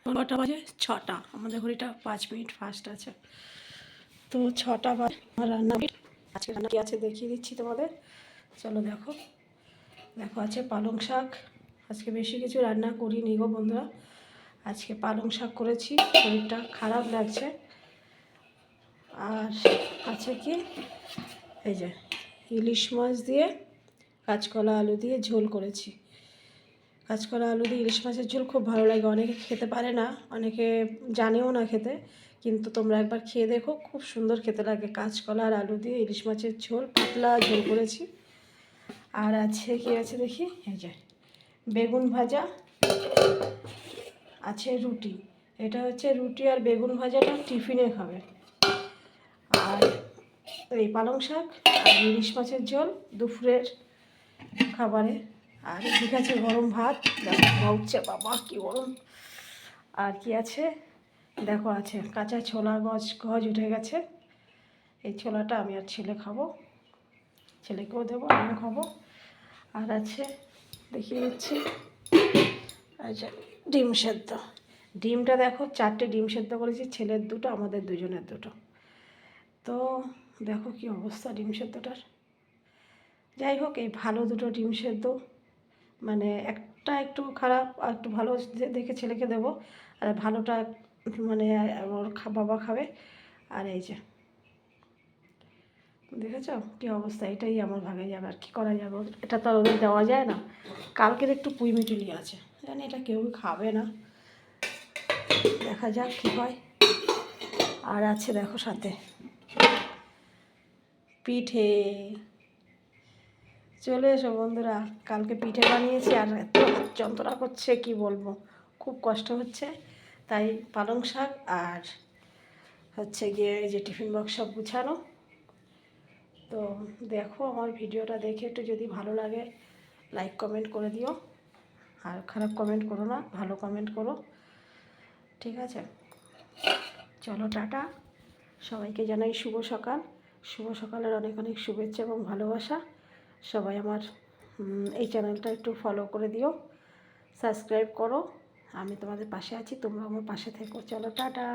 কটা বাজে? 6টা। আমাদের ঘড়িটা 5 মিনিট ফাস্ট আছে। তো 6টা বাজে আমার রান্না। আজকে রান্না কী আছে দেখিয়ে দিচ্ছি তোমাদের। চলো দেখো। দেখো আছে পালং শাক। আজকে বেশি কিছু রান্না করিনি গো বন্ধুরা। আজকে পালং শাক করেছি, শরীরটা খারাপ লাগছে। আর আছে কি, এই যে ইলিশ মাছ দিয়ে কাঁচকলা আলু দিয়ে ঝোল করেছি। কাঁচকলা আলু দিয়ে ইলিশ মাছের ঝোল খুব ভালো লাগে। অনেকে খেতে পারে না, অনেকে জানেও না খেতে, কিন্তু তোমরা একবার খেয়ে দেখো, খুব সুন্দর খেতে লাগে। কাঁচকলা আর আলু দিয়ে ইলিশ মাছের ঝোল, পাতলা ঝোল করেছি। আর আছে কি আছে দেখি, এই যে বেগুন ভাজা, আছে রুটি। এটা হচ্ছে রুটি আর বেগুন ভাজাটা টিফিনে খাবে। আর এই পালং শাক আর ইলিশ মাছের ঝোল দুপুরের খাবারে। আর ঠিক আছে গরম ভাত, দেখো উঠছে, বাবা কি গরম। আর কি আছে দেখো, আছে কাঁচা ছোলা, গজ উঠে গেছে। এই ছোলাটা আমি আর ছেলে খাবো, ছেলেকেও দেবো, আমিও খাবো। আর আছে দেখিয়ে দিচ্ছি, আচ্ছা ডিম সেদ্ধ। ডিমটা দেখো 4টে ডিম সেদ্ধ করেছি, ছেলের 2টো, আমাদের দুজনের 2টো। তো দেখো কি অবস্থা ডিম সেদ্ধটার। যাই হোক, এই ভালো 2টো ডিম সেদ্ধ, মানে একটা একটু খারাপ আর একটু ভালো দেখে ছেলেকে দেবো, আর ভালোটা মানে ওর বাবা খাবে। আর এই যে দেখেছ কী অবস্থা, এটাই আমার ভাগে যাবে, আর কী করা যাবে, এটা তো আর ওদের দেওয়া যায় না। কালকের একটু পুঁই মিটুলি আছে, জানি এটা কেউ খাবে না, দেখা যাক কী হয়। আর আছে দেখো সাথে পিঠে। চলে এসো বন্ধুরা, কালকে পিঠে বানিয়েছি, আর এত যন্ত্রণা করছে কি বলবো, খুব কষ্ট হচ্ছে। তাই পালং শাক আর হচ্ছে গিয়ে এই যে টিফিন বক্স সব গুছানো। তো দেখো আমার ভিডিওটা দেখে একটু যদি ভালো লাগে লাইক কমেন্ট করে দিও, আর খারাপ কমেন্ট করো না, ভালো কমেন্ট করো, ঠিক আছে? চলো টাটা, সবাইকে জানাই শুভ সকাল। শুভ সকালের অনেক অনেক শুভেচ্ছা এবং ভালোবাসা। সবাই আমার এই চ্যানেলটা একটু ফলো করে দিও, সাবস্ক্রাইব করো। আমি তোমাদের পাশে আছি, তোমরা আমার পাশে থেকো। চলো টাটা।